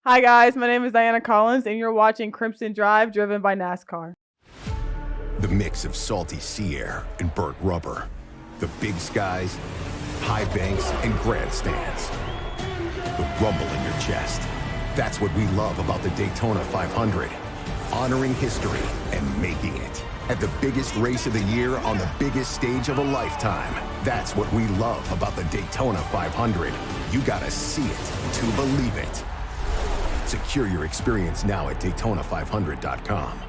Hi guys, my name is Diana Collins and you're watching Crimson Drive driven by NASCAR. The mix of salty sea air and burnt rubber. The big skies, high banks, and grandstands. The rumble in your chest. That's what we love about the Daytona 500. Honoring history and making it. At the biggest race of the year on the biggest stage of a lifetime. That's what we love about the Daytona 500. You gotta see it to believe it. Secure your experience now at Daytona500.com.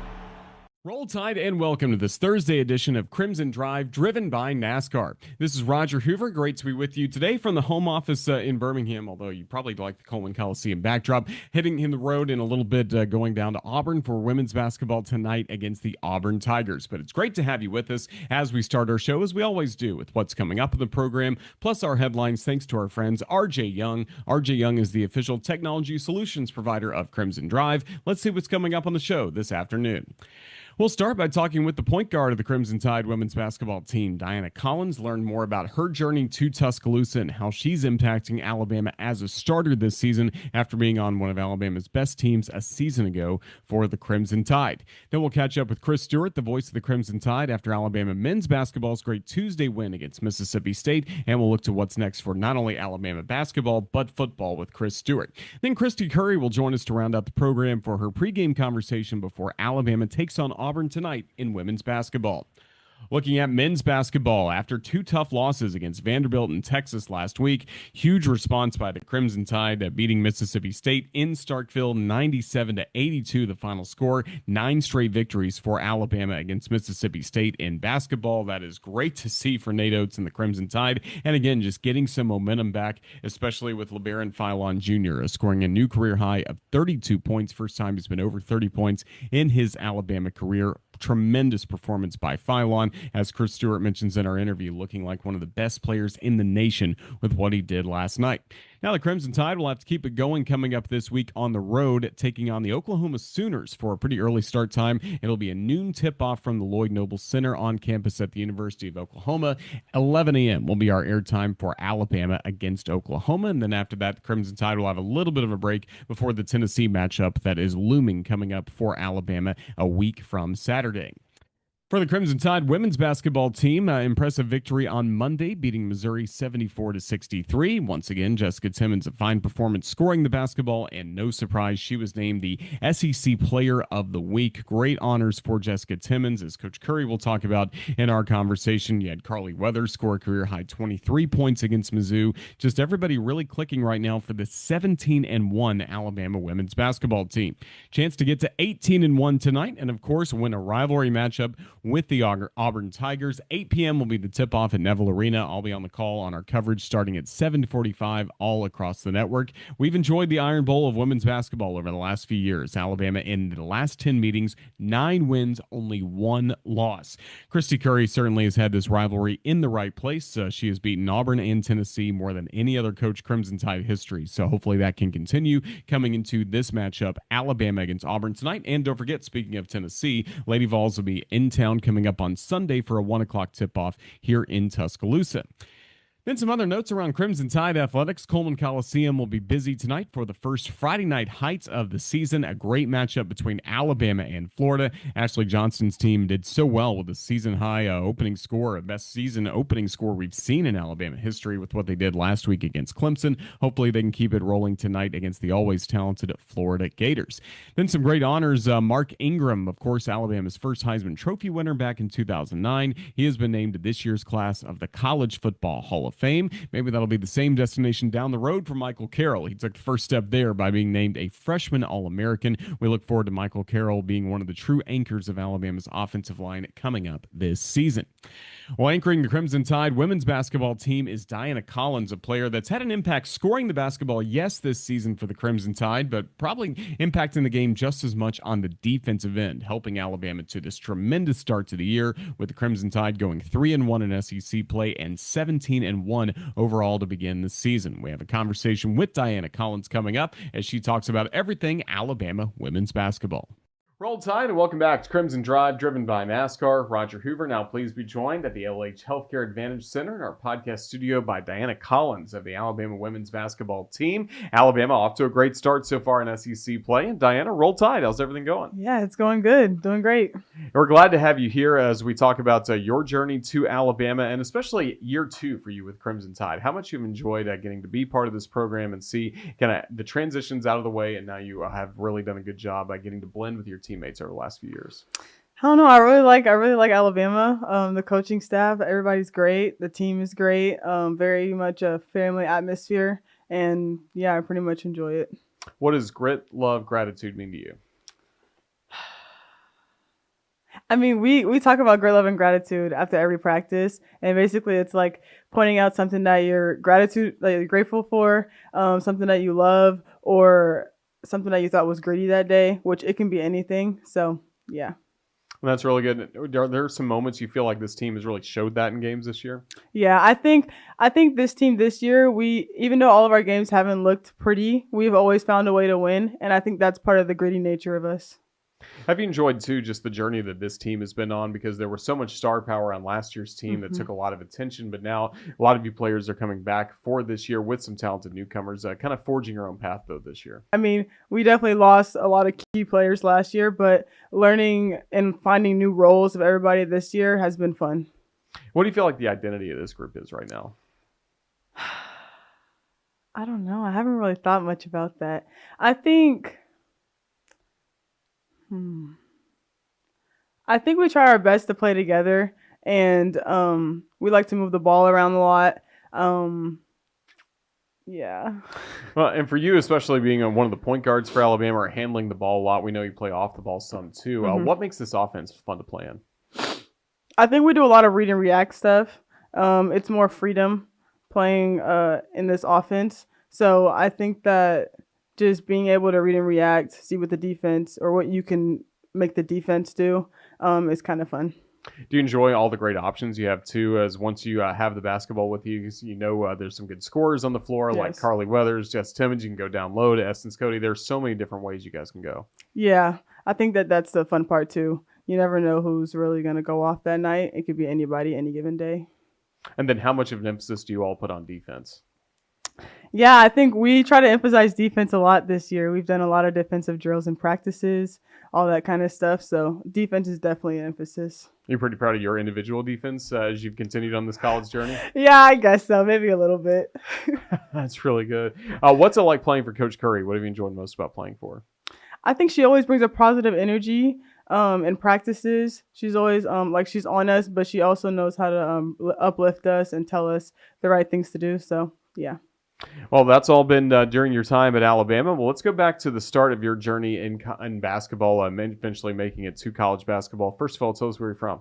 Roll Tide and welcome to this Thursday edition of Crimson Drive driven by NASCAR. This is Roger Hoover. Great to be with you today from the home office in Birmingham, although you probably like the Coleman Coliseum backdrop. Hitting in the road in a little bit, going down to Auburn for women's basketball tonight against the Auburn Tigers. But it's great to have you with us as we start our show, as we always do, with what's coming up in the program, plus our headlines, thanks to our friends RJ Young. RJ Young is the official technology solutions provider of Crimson Drive. Let's see what's coming up on the show this afternoon. We'll start by talking with the point guard of the Crimson Tide women's basketball team, Diana Collins. Learn more about her journey to Tuscaloosa and how she's impacting Alabama as a starter this season after being on one of Alabama's best teams a season ago for the Crimson Tide. Then we'll catch up with Chris Stewart, the voice of the Crimson Tide, after Alabama men's basketball's great Tuesday win against Mississippi State, and we'll look to what's next for not only Alabama basketball, but football with Chris Stewart. Then Kristy Curry will join us to round out the program for her pregame conversation before Alabama takes on Auburn tonight in women's basketball. Looking at men's basketball, after two tough losses against Vanderbilt and Texas last week, huge response by the Crimson Tide, beating Mississippi State in Starkville 97-82, the final score. 9 straight victories for Alabama against Mississippi State in basketball. That is great to see for Nate Oates and the Crimson Tide. And again, just getting some momentum back, especially with LeBaron Philon Jr. Scoring a new career high of 32 points. First time he's been over 30 points in his Alabama career. Tremendous performance by Philon, as Chris Stewart mentions in our interview, looking like one of the best players in the nation with what he did last night. Now the Crimson Tide will have to keep it going coming up this week on the road, taking on the Oklahoma Sooners for a pretty early start time. It'll be a noon tip-off from the Lloyd Noble Center on campus at the University of Oklahoma. 11 a.m. will be our airtime for Alabama against Oklahoma, and then after that, the Crimson Tide will have a little bit of a break before the Tennessee matchup that is looming coming up for Alabama a week from Saturday. For the Crimson Tide women's basketball team, impressive victory on Monday, beating Missouri 74-63. Once again, Jessica Timmons, a fine performance scoring the basketball, and no surprise, she was named the SEC Player of the Week. Great honors for Jessica Timmons, as Coach Curry will talk about in our conversation. You had Carly Weathers score a career-high 23 points against Mizzou. Just everybody really clicking right now for the 17-1 Alabama women's basketball team. Chance to get to 18-1 tonight, and of course, win a rivalry matchup with the Auburn Tigers. 8 p.m. will be the tip-off at Neville Arena. I'll be on the call on our coverage starting at 7:45 all across the network. We've enjoyed the Iron Bowl of women's basketball over the last few years. Alabama in the last 10 meetings, 9 wins, only 1 loss. Kristy Curry certainly has had this rivalry in the right place. She has beaten Auburn and Tennessee more than any other coach Crimson Tide history. So hopefully that can continue coming into this matchup, Alabama against Auburn tonight. And don't forget, speaking of Tennessee, Lady Vols will be in town coming up on Sunday for a 1 o'clock tip-off here in Tuscaloosa. Then some other notes around Crimson Tide athletics. Coleman Coliseum will be busy tonight for the first Friday night heights of the season. A great matchup between Alabama and Florida. Ashley Johnston's team did so well with a season-high opening score, a best season opening score we've seen in Alabama history with what they did last week against Clemson. Hopefully they can keep it rolling tonight against the always talented Florida Gators. Then some great honors. Mark Ingram, of course, Alabama's first Heisman Trophy winner back in 2009. He has been named to this year's class of the College Football Hall of Fame. Maybe that'll be the same destination down the road for Michael Carroll. He took the first step there by being named a freshman All-American. We look forward to Michael Carroll being one of the true anchors of Alabama's offensive line coming up this season. Well, anchoring the Crimson Tide women's basketball team is Diana Collins, a player that's had an impact scoring the basketball, yes, this season for the Crimson Tide, but probably impacting the game just as much on the defensive end, helping Alabama to this tremendous start to the year with the Crimson Tide going 3-1 in SEC play and 17-1 overall to begin the season. We have a conversation with Diana Collins coming up as she talks about everything Alabama women's basketball. Roll Tide and welcome back to Crimson Drive, driven by NASCAR. Roger Hoover. Now please be joined at the LH Healthcare Advantage Center in our podcast studio by Diana Collins of the Alabama women's basketball team. Alabama off to a great start so far in SEC play. And Diana, Roll Tide. How's everything going? Yeah, it's going good. Doing great. We're glad to have you here as we talk about your journey to Alabama and especially year 2 for you with Crimson Tide. How much you've enjoyed getting to be part of this program and see kind of the transitions out of the way, and now you have really done a good job by getting to blend with your teammates over the last few years. I don't know. I really like Alabama. The coaching staff, everybody's great. The team is great. Very much a family atmosphere, and yeah, I pretty much enjoy it. What does grit, love, gratitude mean to you? I mean, we talk about grit, love, and gratitude after every practice, and basically it's like pointing out something that you're grateful for, something that you love, or something that you thought was gritty that day, which it can be anything. So yeah. Well, that's really good. Are there some moments you feel like this team has really showed that in games this year? Yeah, I think this team this year, even though all of our games haven't looked pretty, we've always found a way to win, and I think that's part of the gritty nature of us. Have you enjoyed, too, just the journey that this team has been on? Because there was so much star power on last year's team that took a lot of attention, but now a lot of you players are coming back for this year with some talented newcomers, kind of forging your own path, though, this year. I mean, we definitely lost a lot of key players last year, but learning and finding new roles of everybody this year has been fun. What do you feel like the identity of this group is right now? I don't know. I haven't really thought much about that. I think we try our best to play together, and we like to move the ball around a lot. Yeah. Well, and for you, especially being one of the point guards for Alabama or handling the ball a lot, we know you play off the ball some too. What makes this offense fun to play in? I think we do a lot of read and react stuff. It's more freedom playing in this offense. So I think that just being able to read and react, see what the defense or what you can make the defense do is kind of fun. Do you enjoy all the great options you have too, as once you have the basketball with you, there's some good scorers on the floor, like Carly Weathers, Jess Timmons. You can go down low to Essence Cody. There's so many different ways you guys can go. Yeah, I think that's the fun part too. You never know who's really going to go off that night. It could be anybody, any given day. And then how much of an emphasis do you all put on defense? Yeah, I think we try to emphasize defense a lot this year. We've done a lot of defensive drills and practices, all that kind of stuff. So defense is definitely an emphasis. You're pretty proud of your individual defense as you've continued on this college journey? Yeah, I guess so. Maybe a little bit. That's really good. What's it like playing for Coach Curry? What have you enjoyed most about playing for? I think she always brings a positive energy in practices. She's always she's on us, but she also knows how to uplift us and tell us the right things to do. So, yeah. Well, that's all been during your time at Alabama. Well, let's go back to the start of your journey in basketball, eventually making it to college basketball. First of all, tell us where you're from.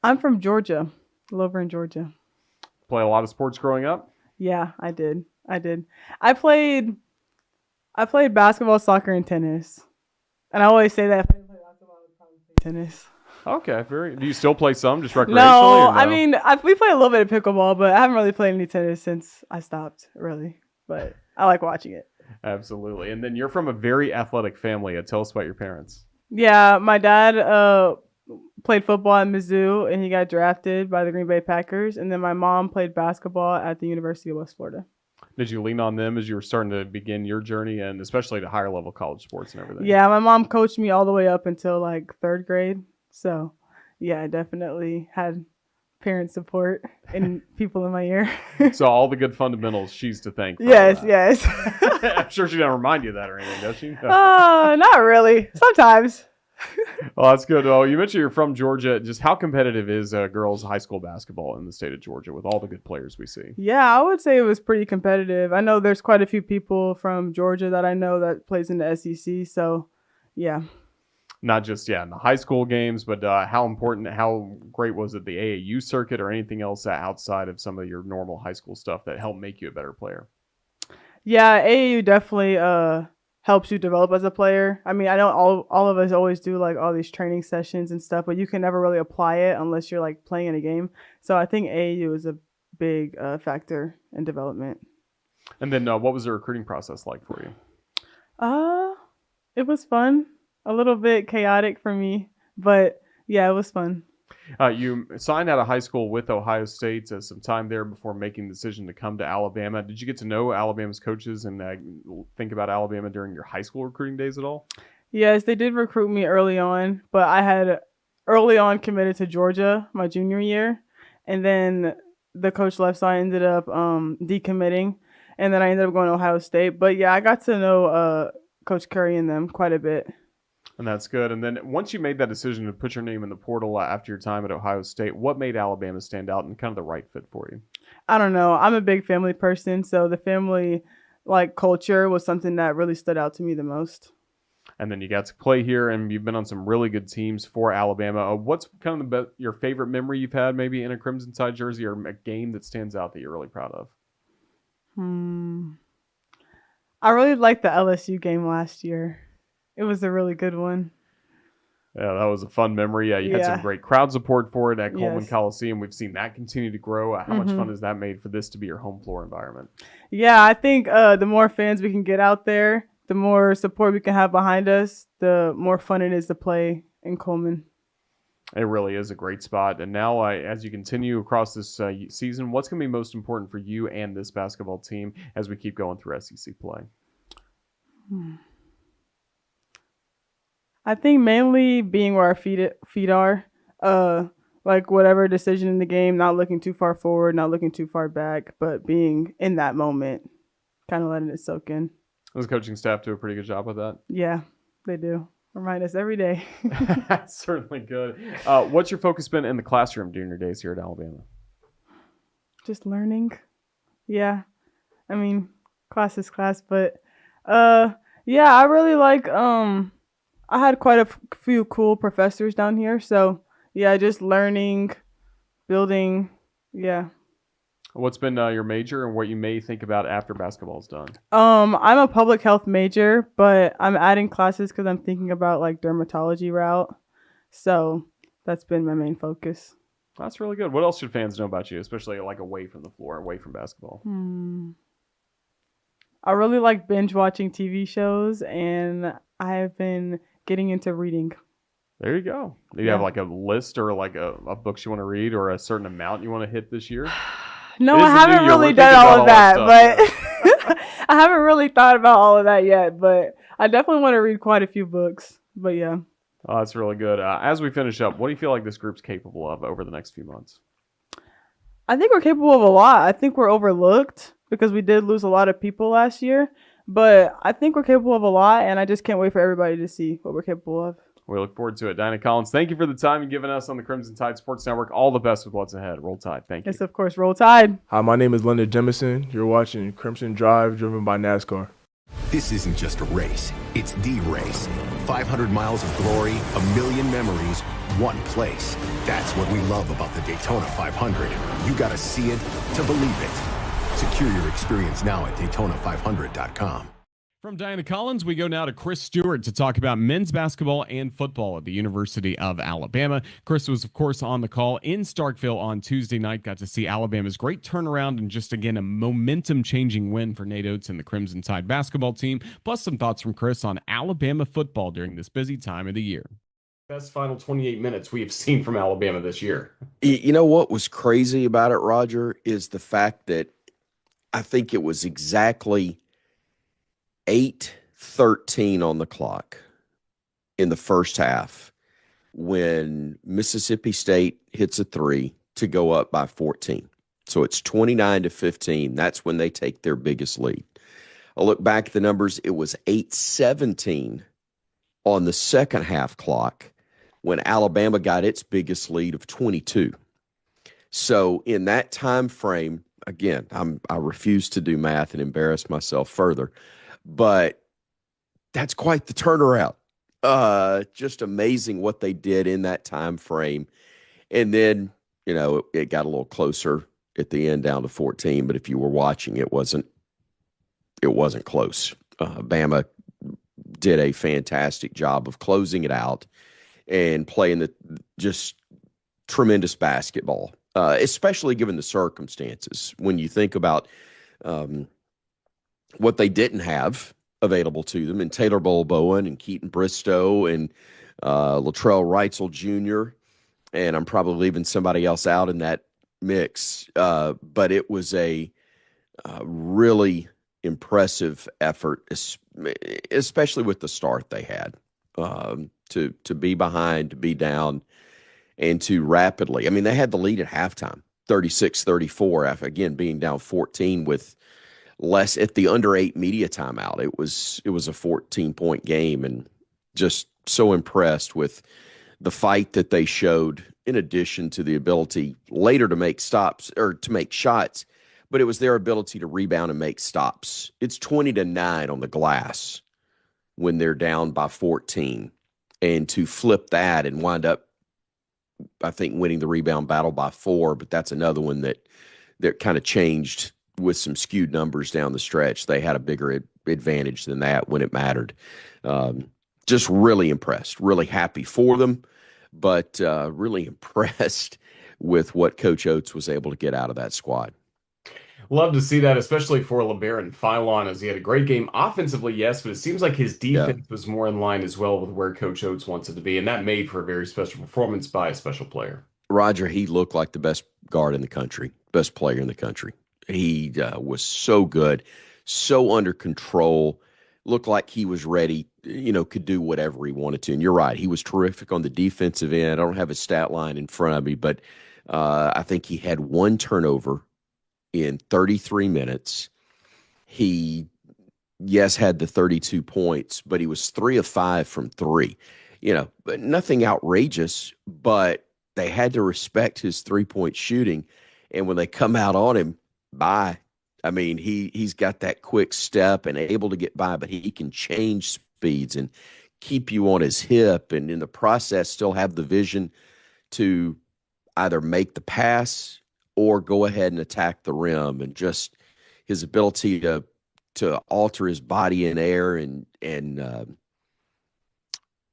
I'm from Georgia, Auburn in Georgia. Play a lot of sports growing up? Yeah, I did. I played basketball, soccer, and tennis. And I always say that if I didn't play basketball, I would probably play tennis. Okay, do you still play some, just recreationally? No, I mean, we play a little bit of pickleball, but I haven't really played any tennis since I stopped, really. But I like watching it. Absolutely. And then you're from a very athletic family. Tell us about your parents. Yeah, my dad played football at Mizzou, and he got drafted by the Green Bay Packers. And then my mom played basketball at the University of West Florida. Did you lean on them as you were starting to begin your journey, and especially to higher level college sports and everything? Yeah, my mom coached me all the way up until like 3rd grade. So, yeah, I definitely had parent support and people in my ear. So all the good fundamentals she's to thank. Yes. I'm sure she doesn't remind you of that or anything, does she? Not really. Sometimes. Well, that's good. Well, you mentioned you're from Georgia. Just how competitive is girls' high school basketball in the state of Georgia with all the good players we see? Yeah, I would say it was pretty competitive. I know there's quite a few people from Georgia that I know that plays in the SEC. So, yeah. Not just, in the high school games, but how great was it, the AAU circuit or anything else outside of some of your normal high school stuff that helped make you a better player? Yeah, AAU definitely helps you develop as a player. I mean, I know all of us always do like all these training sessions and stuff, but you can never really apply it unless you're like playing in a game. So I think AAU is a big factor in development. And then what was the recruiting process like for you? It was fun. a little bit chaotic for me, but yeah, it was fun. You signed out of high school with Ohio State, some time there before making the decision to come to Alabama. Did you get to know Alabama's coaches and think about Alabama during your high school recruiting days at all? Yes, they did recruit me early on, but I had early on committed to Georgia my junior year, and then the coach left, so I ended up decommitting, and then I ended up going to Ohio State. But yeah, I got to know Coach Curry and them quite a bit. And that's good. And then once you made that decision to put your name in the portal after your time at Ohio State, what made Alabama stand out and kind of the right fit for you? I don't know. I'm a big family person, so the family culture was something that really stood out to me the most. And then you got to play here, and you've been on some really good teams for Alabama. What's kind of your favorite memory you've had, maybe in a Crimson Tide jersey, or a game that stands out that you're really proud of? I really liked the LSU game last year. It was a really good one. Yeah, that was a fun memory. You had some great crowd support for it at Coleman Coliseum. We've seen that continue to grow. How much fun has that made for this to be your home floor environment? Yeah, I think the more fans we can get out there, the more support we can have behind us, the more fun it is to play in Coleman. It really is a great spot. And now, as you continue across this season, what's going to be most important for you and this basketball team as we keep going through SEC play? I think mainly being where our feet are. Whatever decision in the game, not looking too far forward, not looking too far back, but being in that moment, kind of letting it soak in. Does the coaching staff do a pretty good job with that? Yeah, they do. Remind us every day. That's certainly good. What's your focus been in the classroom during your days here at Alabama? Just learning. Yeah. I mean, class is class, but yeah, I really like I had quite a few cool professors down here, so yeah, just learning, building, yeah. What's been your major and what you may think about after basketball's done? I'm a public health major, but I'm adding classes because I'm thinking about dermatology route. So that's been my main focus. That's really good. What else should fans know about you, especially away from the floor, away from basketball? I really like binge watching TV shows, and I have been getting into reading. There you go. Do you have a list or a books you want to read or a certain amount you want to hit this year? No, I haven't really done all of that, but I haven't really thought about all of that yet, but I definitely want to read quite a few books, but yeah. Oh, that's really good. As we finish up, what do you feel like this group's capable of over the next few months? I think we're capable of a lot. I think we're overlooked because we did lose a lot of people last year, but I think we're capable of a lot, and I just can't wait for everybody to see what we're capable of. We look forward to it. Diana Collins, thank you for the time you've given us on the Crimson Tide Sports Network. All the best with what's ahead. Roll Tide. Thank you. Yes, of course. Roll Tide. Hi, my name is Leonard Jemison. You're watching Crimson Drive, driven by NASCAR. This isn't just a race. It's the race. 500 miles of glory, a million memories, one place. That's what we love about the Daytona 500. You got to see it to believe it. Secure your experience now at Daytona500.com. From Diana Collins, we go now to Chris Stewart to talk about men's basketball and football at the University of Alabama. Chris was, of course, on the call in Starkville on Tuesday night. Got to see Alabama's great turnaround and just, again, a momentum-changing win for Nate Oates and the Crimson Tide basketball team, plus some thoughts from Chris on Alabama football during this busy time of the year. Best final 28 minutes we have seen from Alabama this year. You know what was crazy about it, Roger, is the fact that I think it was exactly 8:13 on the clock in the first half when Mississippi State hits a three to go up by 14. So it's 29-15. That's when they take their biggest lead. I look back at the numbers. It was 8:17 on the second half clock when Alabama got its biggest lead of 22. So in that time frame, again, I refuse to do math and embarrass myself further, but that's quite the turnaround. Just amazing what they did in that time frame. And then, it got a little closer at the end down to 14, but if you were watching, it wasn't close. Bama did a fantastic job of closing it out and playing the just tremendous basketball, especially given the circumstances. When you think about what they didn't have available to them, and Taylor Bowen and Keaton Bristow and Latrell Reitzel Jr., and I'm probably leaving somebody else out in that mix. But it was a really impressive effort, especially with the start they had, to be behind, to be down, and to rapidly. I mean, they had the lead at halftime, 36-34, after, again, being down 14 with less at the under 8 media timeout. It was a 14-point game, and just so impressed with the fight that they showed, in addition to the ability later to make stops or to make shots, but it was their ability to rebound and make stops. It's 20-9 on the glass when they're down by 14, and to flip that and wind up, I think, winning the rebound battle by 4, but that's another one that kind of changed with some skewed numbers down the stretch. They had a bigger advantage than that when it mattered. Just really impressed, really happy for them, but really impressed with what Coach Oates was able to get out of that squad. Love to see that, especially for LeBaron Philon, as he had a great game offensively, yes, but it seems like his defense was more in line as well with where Coach Oates wants it to be, and that made for a very special performance by a special player. Roger, he looked like the best guard in the country, best player in the country. He was so good, so under control, looked like he was ready, could do whatever he wanted to. And you're right, he was terrific on the defensive end. I don't have his stat line in front of me, but I think he had 1 turnover in 33 minutes. He, yes, had the 32 points, but he was 3 of 5 from 3. But nothing outrageous, but they had to respect his 3-point shooting. And when they come out on him, bye. I mean, he's got that quick step and able to get by, but he can change speeds and keep you on his hip, and in the process still have the vision to either make the pass or go ahead and attack the rim, and just his ability to alter his body in air and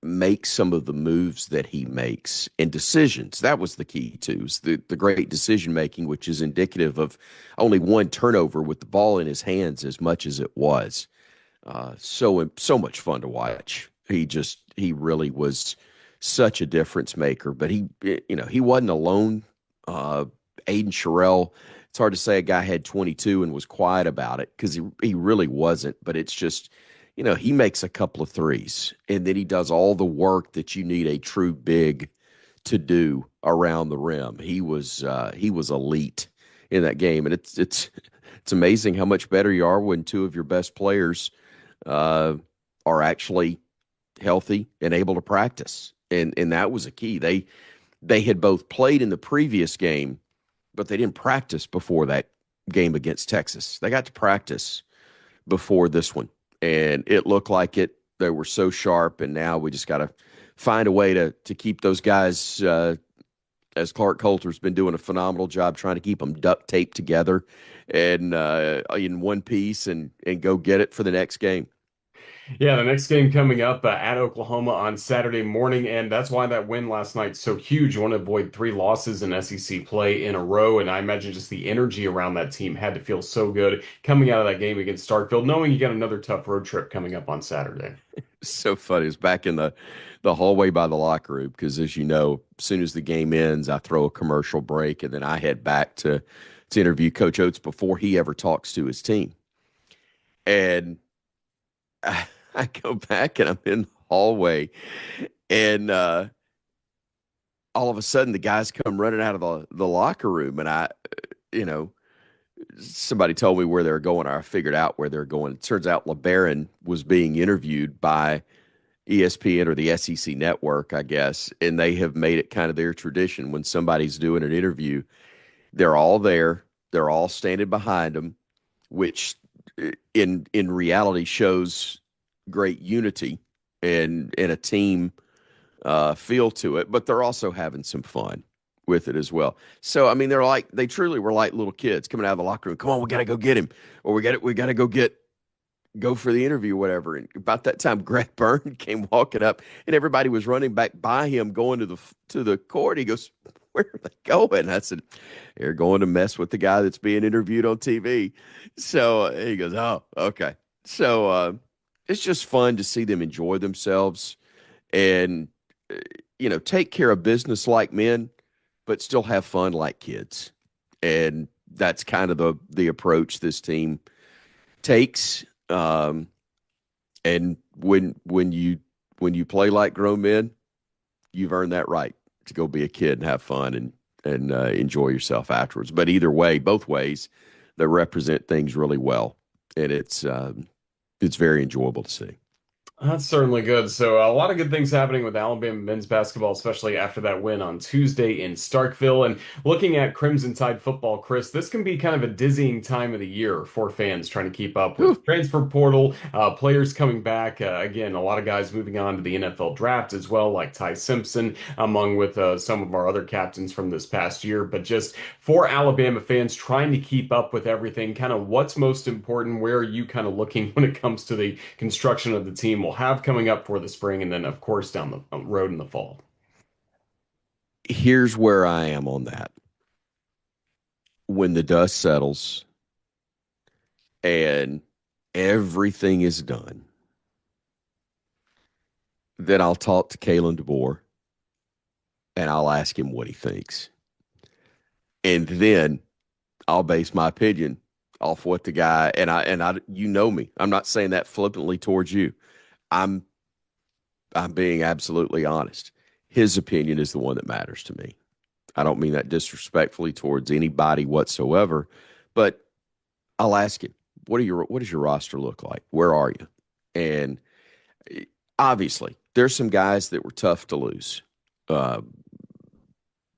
make some of the moves that he makes and decisions. That was the key too, is the great decision making, which is indicative of only 1 turnover with the ball in his hands as much as it was. So much fun to watch. He really was such a difference maker, but he wasn't alone. Aiden Sherrill, it's hard to say a guy had 22 and was quiet about it, because he really wasn't, but it's just, he makes a couple of threes, and then he does all the work that you need a true big to do around the rim. He was elite in that game, and it's amazing how much better you are when 2 of your best players are actually healthy and able to practice, and that was a key. They had both played in the previous game, but they didn't practice before that game against Texas. They got to practice before this one, and it looked like it. They were so sharp, and now we just got to find a way to keep those guys, as Clark Coulter's been doing a phenomenal job trying to keep them duct taped together and in one piece, and go get it for the next game. Yeah, the next game coming up at Oklahoma on Saturday morning, and that's why that win last night's so huge. You want to avoid 3 losses in SEC play in a row, and I imagine just the energy around that team had to feel so good coming out of that game against Starkville, knowing you got another tough road trip coming up on Saturday. So funny. It was back in the hallway by the locker room, because, as you know, as soon as the game ends, I throw a commercial break, and then I head back to interview Coach Oates before he ever talks to his team. And I go back, and I'm in the hallway, and all of a sudden the guys come running out of the locker room, and somebody told me where they were going, or I figured out where they're going. It turns out LeBaron was being interviewed by ESPN or the SEC network, I guess, and they have made it kind of their tradition when somebody's doing an interview, they're all there, they're all standing behind them, which in reality shows great unity and a team feel to it, but they're also having some fun with it as well. So, I mean, they truly were like little kids coming out of the locker room. Come on, we got to go get him, or we got to go for the interview, or whatever. And about that time, Greg Byrne came walking up, and everybody was running back by him, going to the court. He goes, "Where are they going?" I said, "They're going to mess with the guy that's being interviewed on TV." So he goes, "Oh, okay." So it's just fun to see them enjoy themselves and, take care of business like men, but still have fun like kids. And that's kind of the approach this team takes. And when you play like grown men, you've earned that right to go be a kid and have fun and enjoy yourself afterwards. But either way, both ways, they represent things really well, and it's very enjoyable to see. That's certainly good. So a lot of good things happening with Alabama men's basketball, especially after that win on Tuesday in Starkville. And looking at Crimson Tide football, Chris, this can be kind of a dizzying time of the year for fans trying to keep up with transfer portal, players coming back. Again, a lot of guys moving on to the NFL draft as well, like Ty Simpson, among with some of our other captains from this past year. But just for Alabama fans trying to keep up with everything, kind of what's most important? Where are you kind of looking when it comes to the construction of the team we'll have coming up for the spring, and then of course down the road in the fall? Here's where I am on that. When the dust settles and everything is done, then I'll talk to Kalen DeBoer and I'll ask him what he thinks. And then I'll base my opinion off what the guy, and I you know me. I'm not saying that flippantly towards you. I'm being absolutely honest. His opinion is the one that matters to me. I don't mean that disrespectfully towards anybody whatsoever, but I'll ask him, what does your roster look like? Where are you? And obviously, there's some guys that were tough to lose.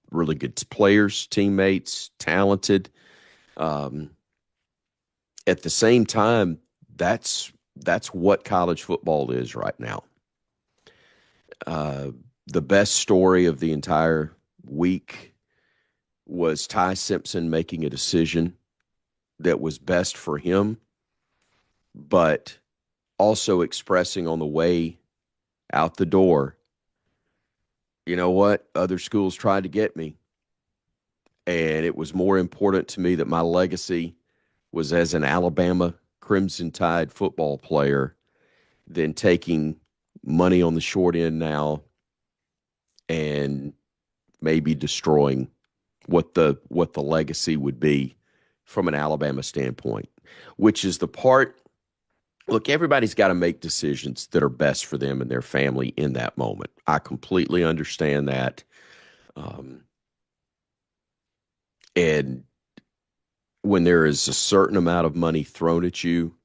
Really good players, teammates, talented. At the same time, that's what college football is right now. The best story of the entire week was Ty Simpson making a decision that was best for him, but also expressing on the way out the door, you know what? Other schools tried to get me, and it was more important to me that my legacy was as an Alabama Crimson Tide football player than taking money on the short end now and maybe destroying what the legacy would be from an Alabama standpoint, which is the part. Look, everybody's got to make decisions that are best for them and their family in that moment. I completely understand that. And when there is a certain amount of money thrown at you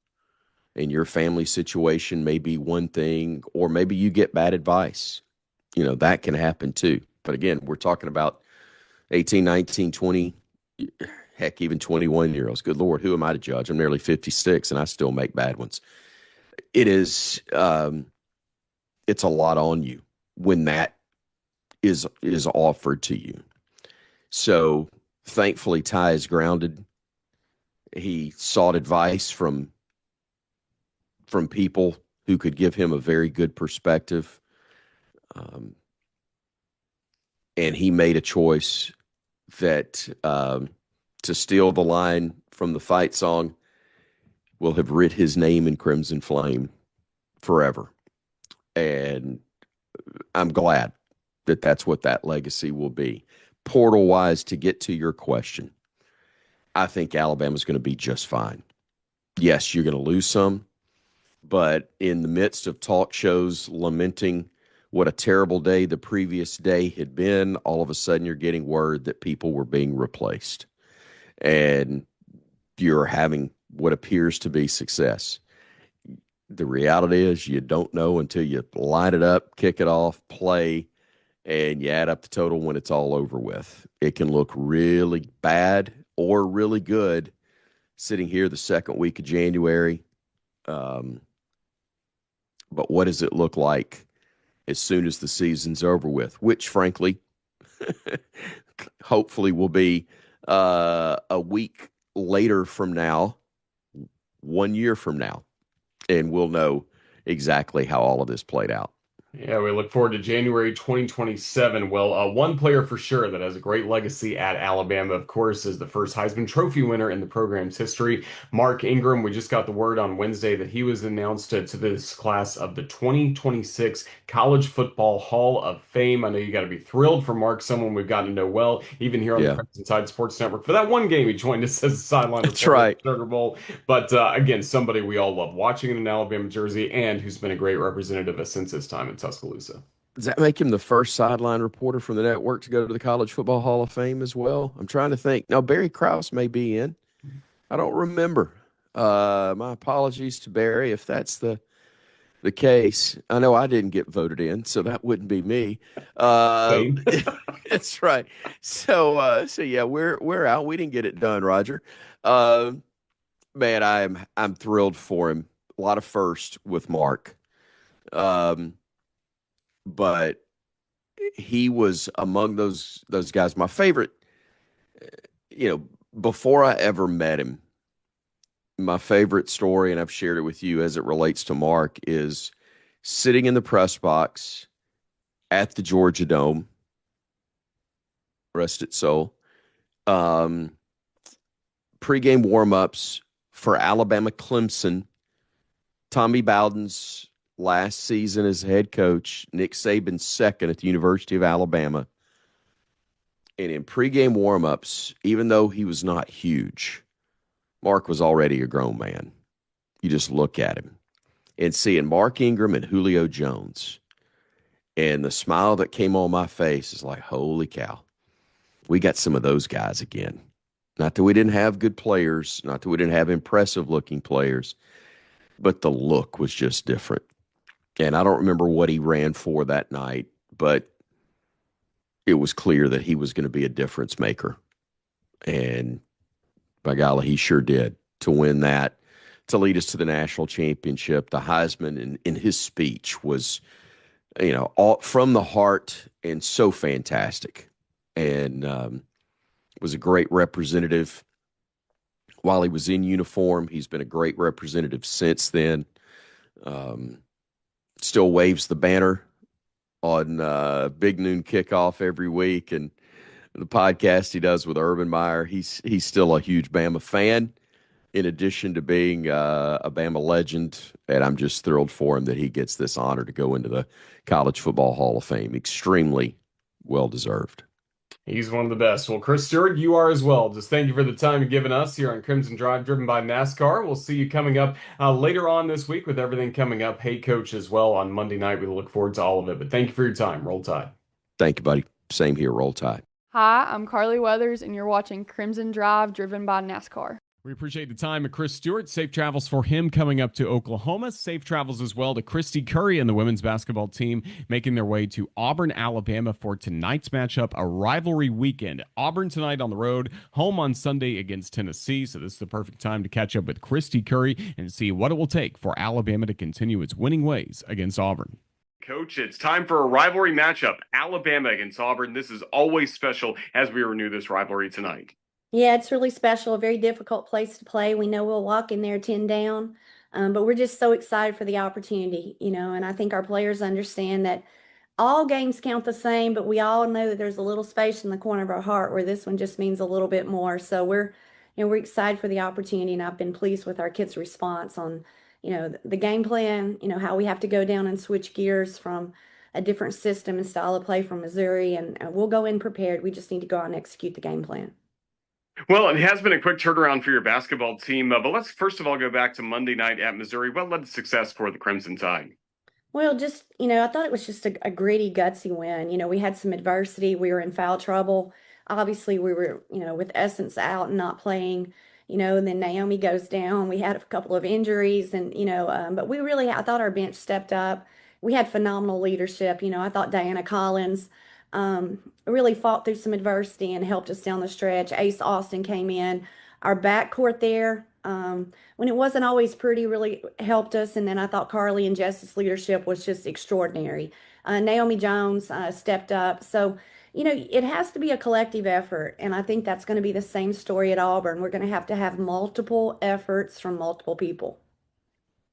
and your family situation may be one thing, or maybe you get bad advice, that can happen too. But again, we're talking about 18, 19, 20, heck, even 21-year-olds. Good Lord, who am I to judge? I'm nearly 56 and I still make bad ones. It is, it's a lot on you when that is offered to you. So thankfully, Ty is grounded. He sought advice from people who could give him a very good perspective. And he made a choice that, to steal the line from the fight song, will have writ his name in crimson flame forever. And I'm glad that that's what that legacy will be. Portal-wise, to get to your question, I think Alabama's going to be just fine. Yes, you're going to lose some, but in the midst of talk shows lamenting what a terrible day the previous day had been, all of a sudden you're getting word that people were being replaced. And you're having what appears to be success. The reality is you don't know until you line it up, kick it off, play, and you add up the total when it's all over with. It can look really bad or really good sitting here the second week of January. But what does it look like as soon as the season's over with, which frankly, hopefully will be a week later from now, 1 year from now, and we'll know exactly how all of this played out. Yeah, we look forward to January 2027. Well, one player for sure that has a great legacy at Alabama, of course, is the first Heisman Trophy winner in the program's history, Mark Ingram. We just got the word on Wednesday that he was announced to this class of the 2026 College Football Hall of Fame. I know you got to be thrilled for Mark, someone we've gotten to know well, even here on the Yeah, Crimson Tide Sports Network. For that one game, he joined us as a sideline that's reporter at right. the Sugar Bowl. But again, somebody we all love watching in an Alabama jersey and who's been a great representative since his time in Tuscaloosa. Does that make him the first sideline reporter from the network to go to the College Football Hall of Fame as well? I'm trying to think. Now, Barry Krause may be in. I don't remember. My apologies to Barry if that's the case. I know I didn't get voted in, so that wouldn't be me. Uh, Same. that's right. So yeah, we're out. We didn't get it done, Roger. Uh, man, I'm thrilled for him. A lot of first with Mark. Um, but he was among those guys. My favorite, you know, before I ever met him, my favorite story, and I've shared it with you as it relates to Mark, is sitting in the press box at the Georgia Dome, rest its soul, um, pregame warmups for Alabama Clemson, Tommy Bowden's last season as head coach, Nick Saban's second at the University of Alabama. And in pregame warmups, even though he was not huge, Mark was already a grown man. You just look at him and seeing Mark Ingram and Julio Jones, and the smile that came on my face is like, holy cow, we got some of those guys again. Not that we didn't have good players, not that we didn't have impressive looking players, but the look was just different. And I don't remember what he ran for that night, but it was clear that he was going to be a difference maker. And by golly, he sure did to win that, to lead us to the national championship. The Heisman in his speech was, all from the heart and so fantastic. And was a great representative while he was in uniform. He's been a great representative since then. Still waves the banner on Big Noon Kickoff every week, and the podcast he does with Urban Meyer. He's still a huge Bama fan, in addition to being a Bama legend, and I'm just thrilled for him that he gets this honor to go into the College Football Hall of Fame. Extremely well deserved. He's one of the best. Well, Chris Stewart, you are as well. Just thank you for the time you've given us here on Crimson Drive, driven by NASCAR. We'll see you coming up later on this week with everything coming up. Hey, Coach, as well on Monday night. We look forward to all of it. But thank you for your time. Roll Tide. Thank you, buddy. Same here. Roll Tide. Hi, I'm Carly Weathers, and you're watching Crimson Drive, driven by NASCAR. We appreciate the time of Chris Stewart. Safe travels for him coming up to Oklahoma. Safe travels as well to Kristy Curry and the women's basketball team making their way to Auburn, Alabama for tonight's matchup, a rivalry weekend. Auburn tonight on the road, home on Sunday against Tennessee. So this is the perfect time to catch up with Kristy Curry and see what it will take for Alabama to continue its winning ways against Auburn. Coach, it's time for a rivalry matchup. Alabama against Auburn. This is always special as we renew this rivalry tonight. Yeah, it's really special, a very difficult place to play. We know we'll walk in there 10 down, but we're just so excited for the opportunity, and I think our players understand that all games count the same, but we all know that there's a little space in the corner of our heart where this one just means a little bit more. So we're excited for the opportunity, and I've been pleased with our kids' response on, the game plan, how we have to go down and switch gears from a different system and style of play from Missouri, and we'll go in prepared. We just need to go out and execute the game plan. Well, it has been a quick turnaround for your basketball team, but let's first of all go back to Monday night at Missouri. What led to success for the Crimson Tide? Well, just, I thought it was just a gritty, gutsy win. We had some adversity. We were in foul trouble. Obviously, we were, with Essence out and not playing, and then Naomi goes down. We had a couple of injuries and, but I thought our bench stepped up. We had phenomenal leadership. I thought Diana Collins really fought through some adversity and helped us down the stretch. Ace Austin came in. Our backcourt there, when it wasn't always pretty, really helped us. And then I thought Carly and Jess's leadership was just extraordinary. Naomi Jones stepped up. So, it has to be a collective effort. And I think that's going to be the same story at Auburn. We're going to have multiple efforts from multiple people.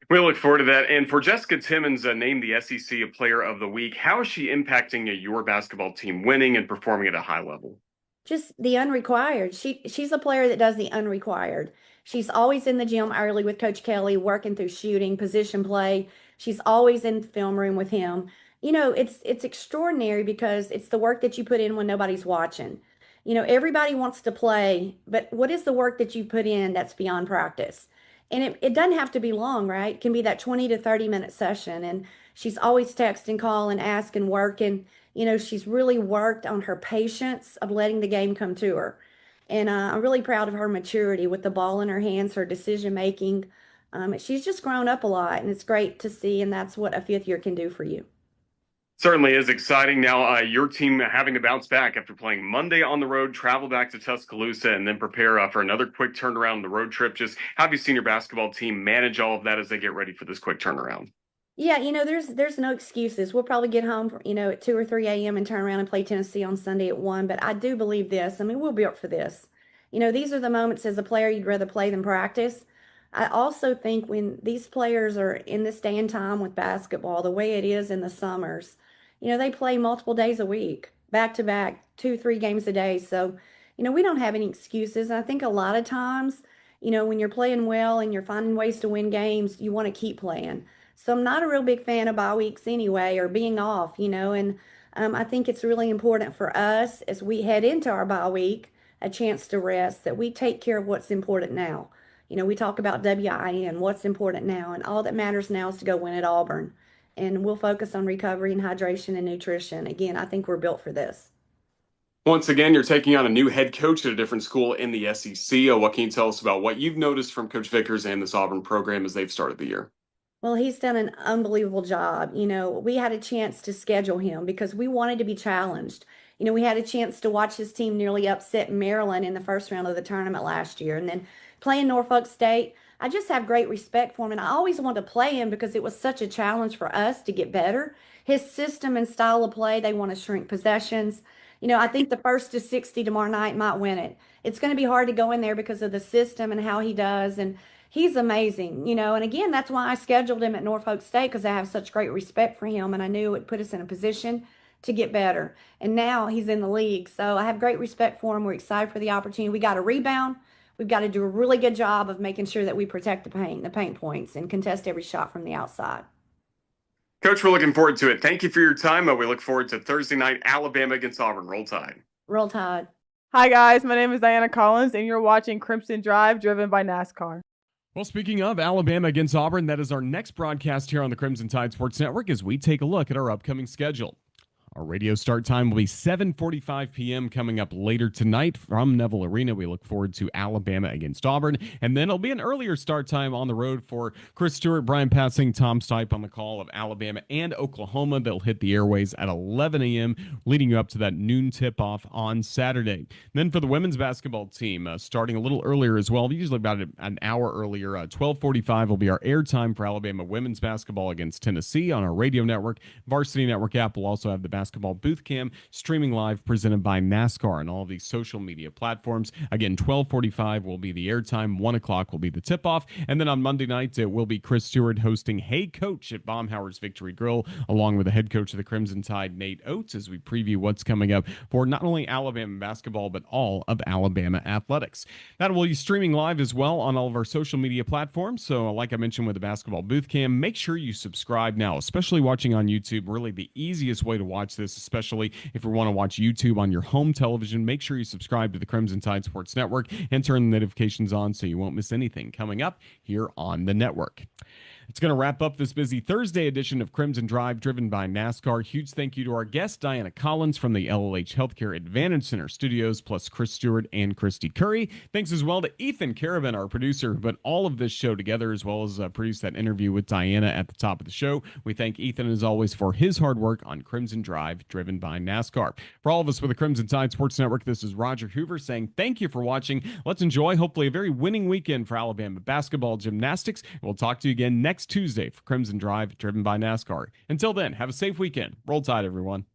We look forward to that. And for Jessica Timmons, named the SEC Player of the Week, how is she impacting your basketball team winning and performing at a high level? Just the unrequired. She's a player that does the unrequired. She's always in the gym early with Coach Kelly, working through shooting, position play. She's always in the film room with him. It's extraordinary because it's the work that you put in when nobody's watching. Everybody wants to play, but what is the work that you put in that's beyond practice? And it doesn't have to be long, right? It can be that 20 to 30-minute session. And she's always texting, calling, asking, working. She's really worked on her patience of letting the game come to her. And I'm really proud of her maturity with the ball in her hands, her decision making. She's just grown up a lot, and it's great to see. And that's what a fifth year can do for you. Certainly is exciting. Now, your team having to bounce back after playing Monday on the road, travel back to Tuscaloosa, and then prepare for another quick turnaround on the road trip. Just how have you seen your basketball team manage all of that as they get ready for this quick turnaround? Yeah, there's no excuses. We'll probably get home, at 2 or 3 a.m. and turn around and play Tennessee on Sunday at 1. But I do believe this. I mean, we'll be up for this. These are the moments as a player you'd rather play than practice. I also think when these players are in this day and time with basketball, the way it is in the summers, they play multiple days a week, back to back, 2, 3 games a day. So, we don't have any excuses. And I think a lot of times, when you're playing well and you're finding ways to win games, you want to keep playing. So I'm not a real big fan of bye weeks anyway, or being off, and I think it's really important for us as we head into our bye week, a chance to rest, that we take care of what's important now. We talk about WIN, what's important now, and all that matters now is to go win at Auburn. And we'll focus on recovery and hydration and nutrition. Again, I think we're built for this. Once again, you're taking on a new head coach at a different school in the SEC. What can you tell us about what you've noticed from Coach Vickers and this Auburn program as they've started the year? Well, he's done an unbelievable job. We had a chance to schedule him because we wanted to be challenged. We had a chance to watch his team nearly upset Maryland in the first round of the tournament last year. And then playing Norfolk State, I just have great respect for him. And I always wanted to play him because it was such a challenge for us to get better. His system and style of play, they want to shrink possessions. I think the first to 60 tomorrow night might win it. It's going to be hard to go in there because of the system and how he does. And he's amazing, and again, that's why I scheduled him at Norfolk State, because I have such great respect for him, and I knew it would put us in a position to get better. And now he's in the league, so I have great respect for him. We're excited for the opportunity. We got to rebound. We've got to do a really good job of making sure that we protect the paint points, and contest every shot from the outside. Coach, we're looking forward to it. Thank you for your time. We look forward to Thursday night, Alabama against Auburn. Roll Tide. Roll Tide. Hi, guys. My name is Diana Collins, and you're watching Crimson Drive, driven by NASCAR. Well, speaking of Alabama against Auburn, that is our next broadcast here on the Crimson Tide Sports Network as we take a look at our upcoming schedule. Our radio start time will be 7:45 p.m. coming up later tonight from Neville Arena. We look forward to Alabama against Auburn. And then it'll be an earlier start time on the road for Chris Stewart, Brian Passing, Tom Stipe on the call of Alabama and Oklahoma. They'll hit the airways at 11 a.m., leading you up to that noon tip-off on Saturday. And then for the women's basketball team, starting a little earlier as well, usually about an hour earlier, 12:45 will be our airtime for Alabama women's basketball against Tennessee on our radio network. Varsity Network app will also have the basketball booth cam streaming live, presented by NASCAR on all of these social media platforms. Again, 12:45 will be the airtime, 1 o'clock will be the tip-off, and then on Monday night it will be Chris Stewart hosting Hey Coach at Baumhower's Victory Grill, along with the head coach of the Crimson Tide, Nate Oates, as we preview what's coming up for not only Alabama basketball but all of Alabama athletics. That will be streaming live as well on all of our social media platforms. So like I mentioned with the basketball booth cam, make sure you subscribe now, especially watching on YouTube. Really the easiest way to watch this, especially if you want to watch YouTube on your home television. Make sure you subscribe to the Crimson Tide Sports Network and turn the notifications on so you won't miss anything coming up here on the network. It's going to wrap up this busy Thursday edition of Crimson Drive, driven by NASCAR. Huge thank you to our guest, Diana Collins from the LLH Healthcare Advantage Center studios, plus Chris Stewart and Kristy Curry. Thanks as well to Ethan Caravan, our producer, who put all of this show together, as well as produced that interview with Diana at the top of the show. We thank Ethan, as always, for his hard work on Crimson Drive, driven by NASCAR. For all of us with the Crimson Tide Sports Network, this is Roger Hoover saying thank you for watching. Let's enjoy, hopefully, a very winning weekend for Alabama basketball, gymnastics. We'll talk to you again next Tuesday for Crimson Drive, driven by NASCAR. Until then, have a safe weekend. Roll Tide, everyone.